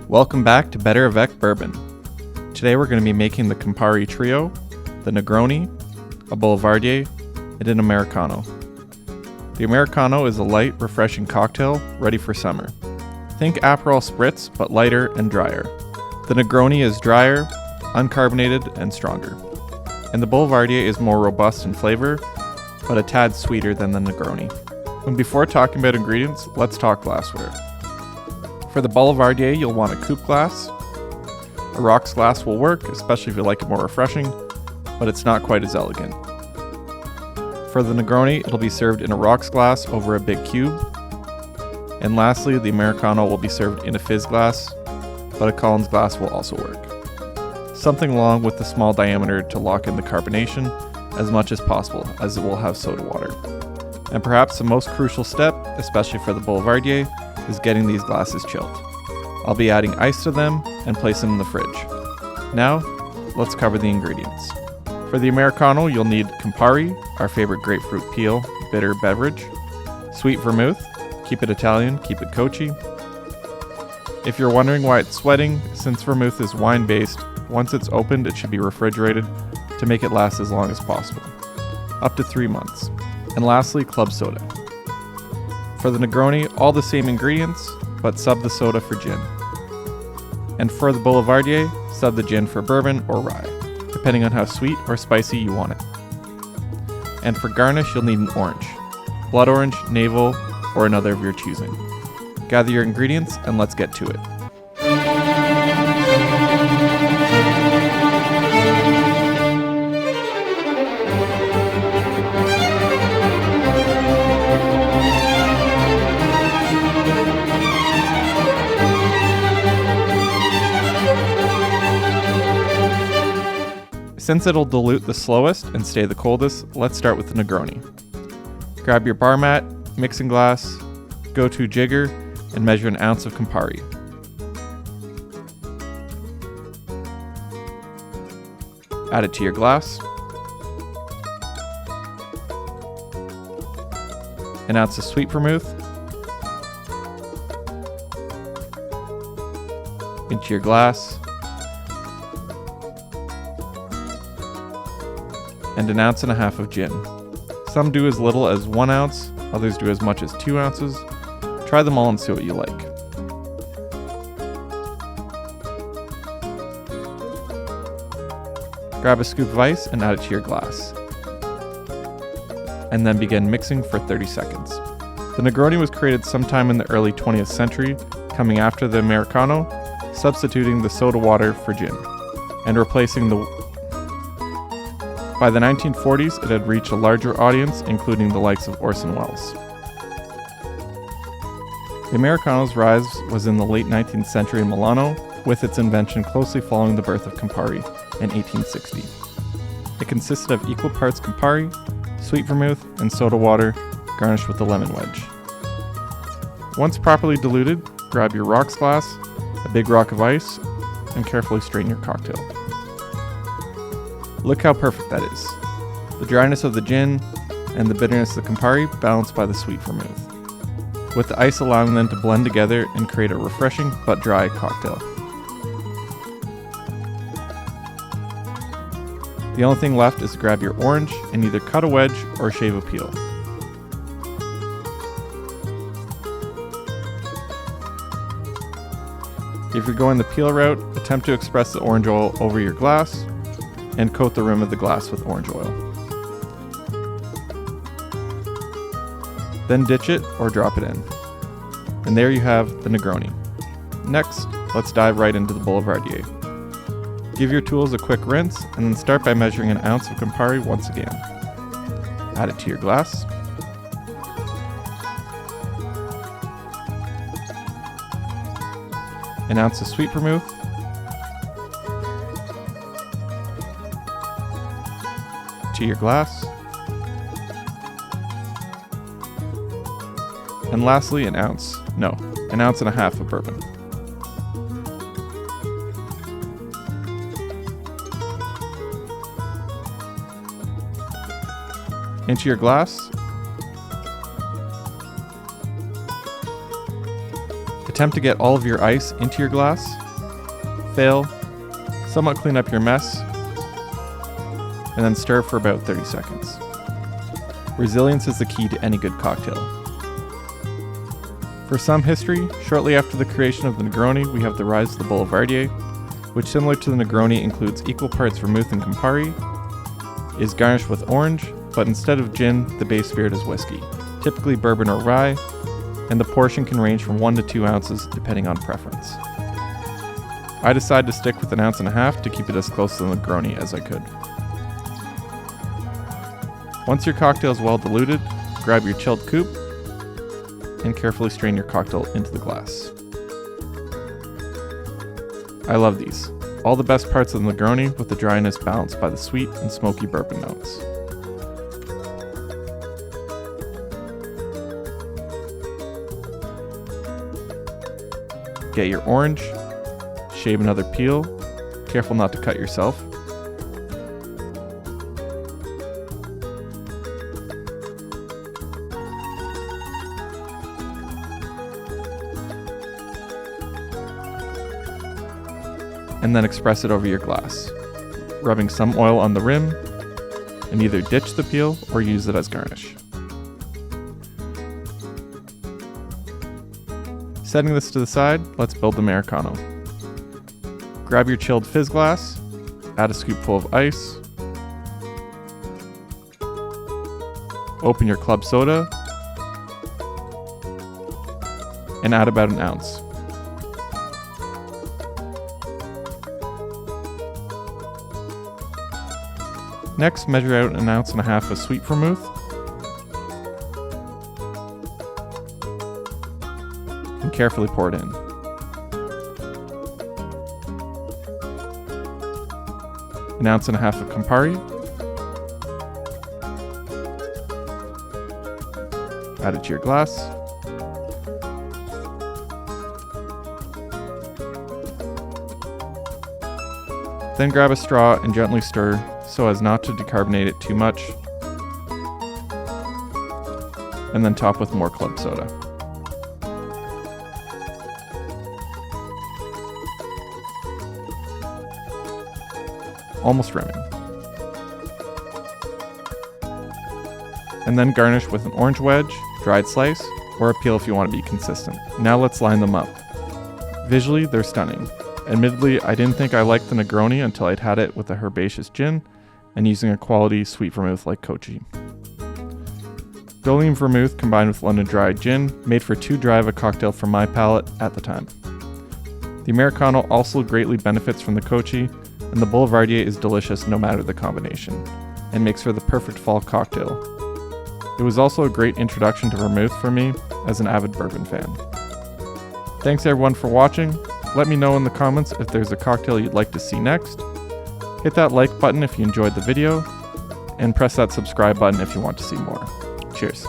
Welcome back to BetterAvecBourbon. Today we're going to be making the Campari Trio, the Negroni, a Boulevardier, and an Americano. The Americano is a light, refreshing cocktail ready for summer. Think Aperol spritz, but lighter and drier. The Negroni is drier, uncarbonated, and stronger. And the Boulevardier is more robust in flavor, but a tad sweeter than the Negroni. And before talking about ingredients, let's talk glassware. For the Boulevardier, you'll want a coupe glass. A rocks glass will work, especially if you like it more refreshing, but it's not quite as elegant. For the Negroni, it'll be served in a rocks glass over a big cube. And lastly, the Americano will be served in a fizz glass, but a Collins glass will also work. Something long with the small diameter to lock in the carbonation as much as possible, as it will have soda water. And perhaps the most crucial step, especially for the Boulevardier, is getting these glasses chilled. I'll be adding ice to them and place them in the fridge. Now, let's cover the ingredients. For the Americano, you'll need Campari, our favorite grapefruit peel bitter beverage, Sweet Vermouth, keep it Italian, keep it Coachy. If you're wondering why it's sweating, since vermouth is wine-based, once it's opened it should be refrigerated to make it last as long as possible, up to 3 months. And lastly, club soda. For the Negroni, all the same ingredients, but sub the soda for gin. And for the Boulevardier, sub the gin for bourbon or rye, depending on how sweet or spicy you want it. And for garnish, you'll need an orange, blood orange, navel, or another of your choosing. Gather your ingredients and let's get to it. Since it'll dilute the slowest and stay the coldest, let's start with the Negroni. Grab your bar mat, mixing glass, go-to jigger, and measure an ounce of Campari. Add it to your glass. An ounce of Sweet Vermouth. Into your glass. And an ounce and a half of gin. Some do as little as 1 ounce, others do as much as 2 ounces. Try them all and see what you like. Grab a scoop of ice and add it to your glass. And then begin mixing for 30 seconds. The Negroni was created sometime in the early 20th century, coming after the Americano, substituting the soda water for gin, and replacing By the 1940s, it had reached a larger audience, including the likes of Orson Welles. The Americano's rise was in the late 19th century in Milano, with its invention closely following the birth of Campari in 1860. It consisted of equal parts Campari, sweet vermouth, and soda water, garnished with a lemon wedge. Once properly diluted, grab your rocks glass, a big rock of ice, and carefully strain your cocktail. Look how perfect that is. The dryness of the gin and the bitterness of the Campari balanced by the sweet vermouth, with the ice allowing them to blend together and create a refreshing but dry cocktail. The only thing left is to grab your orange and either cut a wedge or shave a peel. If you're going the peel route, attempt to express the orange oil over your glass and coat the rim of the glass with orange oil. Then ditch it or drop it in. And there you have the Negroni. Next, let's dive right into the Boulevardier. Give your tools a quick rinse and then start by measuring an ounce of Campari once again. Add it to your glass. An ounce of sweet vermouth. To your glass. And lastly, an ounce and a half of bourbon. Into your glass. Attempt to get all of your ice into your glass. Fail. Somewhat clean up your mess. And then stir for about 30 seconds. Resilience is the key to any good cocktail. For some history, shortly after the creation of the Negroni, we have the rise of the Boulevardier, which, similar to the Negroni, includes equal parts vermouth and Campari, is garnished with orange, but instead of gin, the base spirit is whiskey, typically bourbon or rye, and the portion can range from 1 to 2 ounces depending on preference. I decided to stick with 1.5 ounces to keep it as close to the Negroni as I could. Once your cocktail is well diluted, grab your chilled coupe and carefully strain your cocktail into the glass. I love these. All the best parts of the Negroni with the dryness balanced by the sweet and smoky bourbon notes. Get your orange, shave another peel, careful not to cut yourself. And then express it over your glass, rubbing some oil on the rim, and either ditch the peel or use it as garnish. Setting this to the side, let's build the Americano. Grab your chilled fizz glass, add a scoopful of ice, open your club soda, and add about 1 ounce. Next, measure out 1.5 ounces of sweet vermouth and carefully pour it in. An 1.5 ounces of Campari. Add it to your glass. Then grab a straw and gently stir so as not to decarbonate it too much. And then top with more club soda. Almost rimming. And then garnish with an orange wedge, dried slice, or a peel if you want to be consistent. Now let's line them up. Visually, they're stunning. Admittedly, I didn't think I liked the Negroni until I'd had it with a herbaceous gin and using a quality sweet vermouth like Kochi. Dolean vermouth combined with London Dry gin made for too dry of a cocktail for my palate at the time. The Americano also greatly benefits from the Kochi, and the Boulevardier is delicious no matter the combination, and makes for the perfect fall cocktail. It was also a great introduction to vermouth for me as an avid bourbon fan. Thanks everyone for watching. Let me know in the comments if there's a cocktail you'd like to see next. Hit that like button if you enjoyed the video, and press that subscribe button if you want to see more. Cheers.